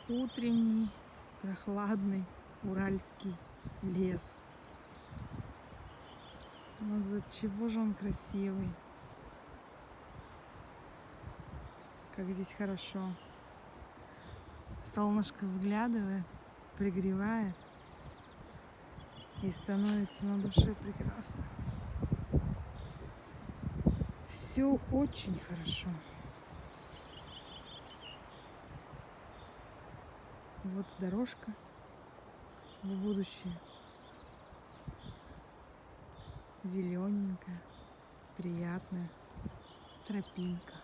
утренний прохладный уральский лес. Ну до чего же он красивый. Как здесь хорошо. Солнышко выглядывает, пригревает. И становится на душе прекрасно. Все очень хорошо. Вот дорожка в будущее. Зелененькая, приятная тропинка.